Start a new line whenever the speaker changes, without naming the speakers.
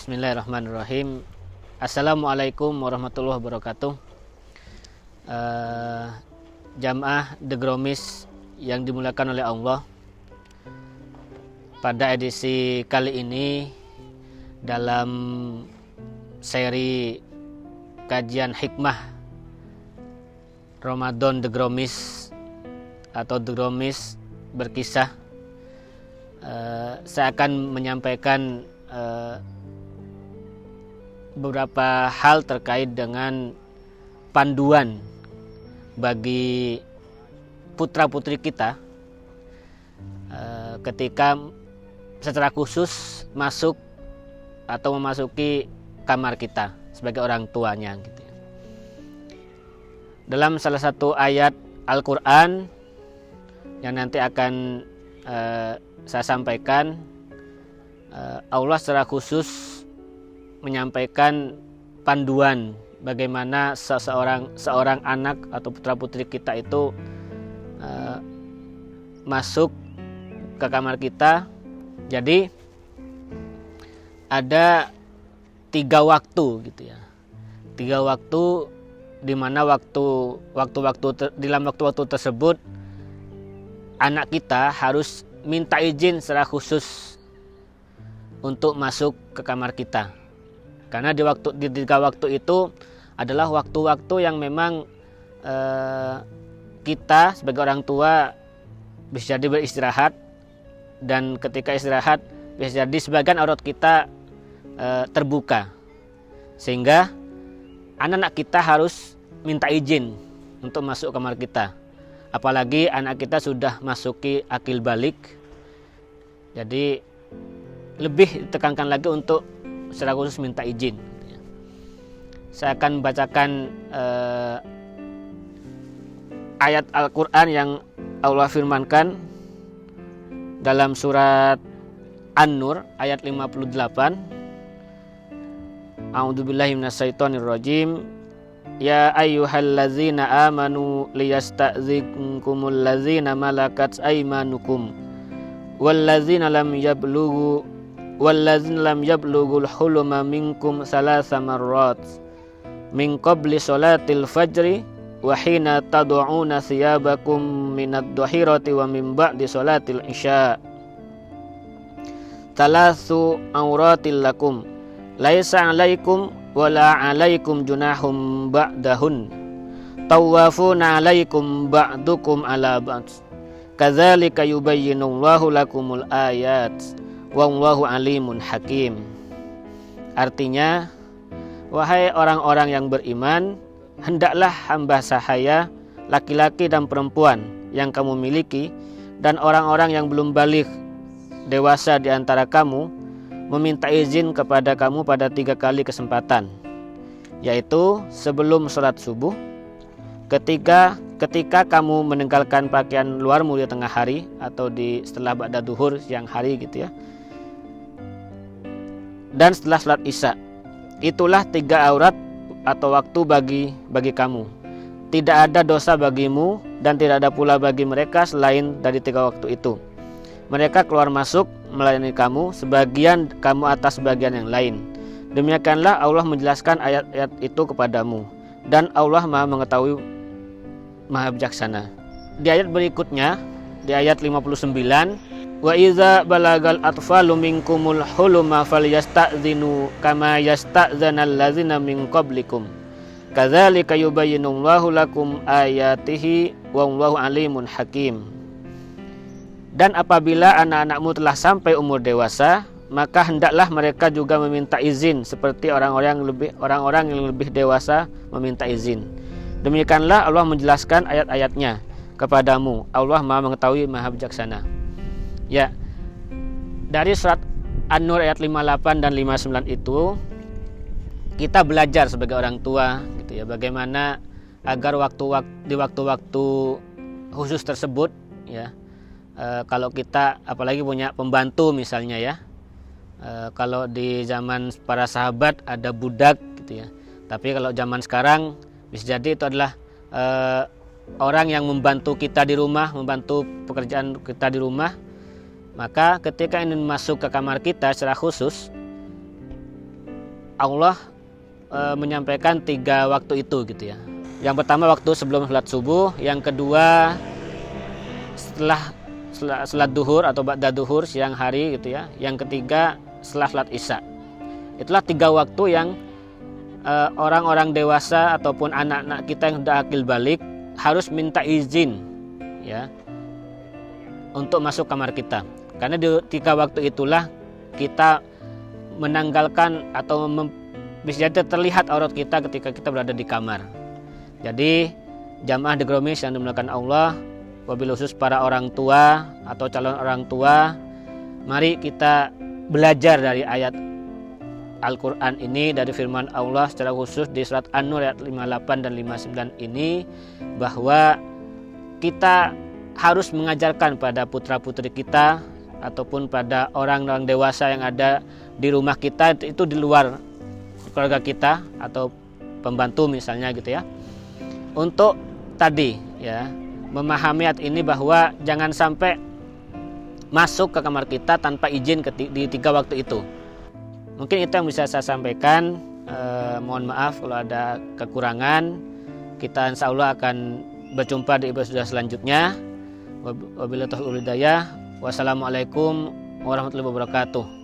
Bismillahirrahmanirrahim. Assalamualaikum warahmatullahi wabarakatuh. Jamaah The Gromis yang dimuliakan oleh Allah, pada edisi kali ini dalam seri kajian hikmah Ramadan The Gromis atau The Gromis berkisah, saya akan menyampaikan beberapa hal terkait dengan panduan bagi putra-putri kita ketika secara khusus masuk atau memasuki kamar kita sebagai orang tuanya gitu. Dalam salah satu ayat Al-Quran yang nanti akan saya sampaikan, Allah secara khusus menyampaikan panduan bagaimana seorang anak atau putra putri kita itu masuk ke kamar kita. Jadi ada 3 waktu gitu ya, 3 waktu di mana dalam waktu-waktu tersebut anak kita harus minta izin secara khusus untuk masuk ke kamar kita. Karena di 3 waktu itu adalah waktu-waktu yang memang kita sebagai orang tua bisa jadi beristirahat, dan ketika istirahat bisa jadi sebagian aurat kita terbuka, sehingga anak-anak kita harus minta izin untuk masuk kamar kita. Apalagi anak kita sudah masuki akil balik, jadi lebih ditekankan lagi untuk secara khusus minta izin. Saya akan bacakan ayat Al-Quran yang Allah firmankan dalam surat An-Nur ayat 58. A'udzubillahi minasyaitonirrajim. Ya ayyuhallazina amanu liyasta'dzinkumul ladzina malakat aymanukum walladzina lam yablughul huluma minkum salasa marrat min qabli sholatil fajri wa hina tad'una thiyabakum minad dhahirati wa min ba'di sholatil isya. Thalathu auratil lakum laisa 'alaikum wala 'alaikum junahum ba'dahun tawafuna 'alaikum ba'dukum 'ala ba'd kadzalika yubayyinullahu lakumul ayat wallahu alimun hakim. Artinya, wahai orang-orang yang beriman, hendaklah hamba sahaya laki-laki dan perempuan yang kamu miliki dan orang-orang yang belum baligh dewasa di antara kamu meminta izin kepada kamu pada 3 kali kesempatan, yaitu sebelum sholat subuh, ketika kamu meninggalkan pakaian luarmu di tengah hari atau setelah ba'da duhur siang hari gitu ya, dan setelah sholat isya. Itulah 3 aurat atau waktu bagi kamu. Tidak ada dosa bagimu dan tidak ada pula bagi mereka selain dari 3 waktu itu. Mereka keluar masuk melayani kamu, sebagian kamu atas sebagian yang lain. Demikianlah Allah menjelaskan ayat-ayat itu kepadamu, dan Allah Maha mengetahui, Maha bijaksana. Di ayat berikutnya, di ayat 59, wa iza balagal atfalu minkumul huluma falyasta'zinu kama yasta'zanal ladzina min qablikum kadzalika yubayyinullahu lakum ayatihi wallahu alimun hakim. Dan apabila anak-anakmu telah sampai umur dewasa, maka hendaklah mereka juga meminta izin seperti orang-orang yang lebih dewasa meminta izin. Demikianlah Allah menjelaskan ayat-ayatnya kepadamu. Allah Maha mengetahui, Maha bijaksana. Ya, dari surat An-Nur ayat 58 dan 59 itu kita belajar sebagai orang tua gitu ya, bagaimana agar di waktu-waktu khusus tersebut ya, kalau kita apalagi punya pembantu misalnya ya, kalau di zaman para sahabat ada budak gitu ya, tapi kalau zaman sekarang bisa jadi itu adalah orang yang membantu kita di rumah, membantu pekerjaan kita di rumah. Maka ketika ingin masuk ke kamar kita secara khusus, Allah menyampaikan 3 waktu itu gitu ya. Yang pertama waktu sebelum sholat subuh, yang kedua setelah sholat duhur atau ba'da duhur siang hari gitu ya. Yang ketiga setelah sholat isya. Itulah 3 waktu yang orang-orang dewasa ataupun anak-anak kita yang sudah akil balik harus minta izin ya untuk masuk kamar kita. Karena di 3 waktu itulah kita menanggalkan atau bisa terlihat aurat kita ketika kita berada di kamar. Jadi jamaah di Gromis yang dimuliakan Allah, wabil khusus para orang tua atau calon orang tua, mari kita belajar dari ayat Al-Quran ini, dari firman Allah secara khusus di surat An-Nur ayat 58 dan 59 ini, bahwa kita harus mengajarkan pada putra-putri kita ataupun pada orang-orang dewasa yang ada di rumah kita, itu di luar keluarga kita atau pembantu misalnya gitu ya, untuk tadi ya memahami ayat ini bahwa jangan sampai masuk ke kamar kita tanpa izin di 3 waktu itu. Mungkin itu yang bisa saya sampaikan. Mohon maaf kalau ada kekurangan. Kita insya Allah akan berjumpa di episode selanjutnya. Wabillahi taufiq wal hidayah. Wassalamualaikum warahmatullahi wabarakatuh.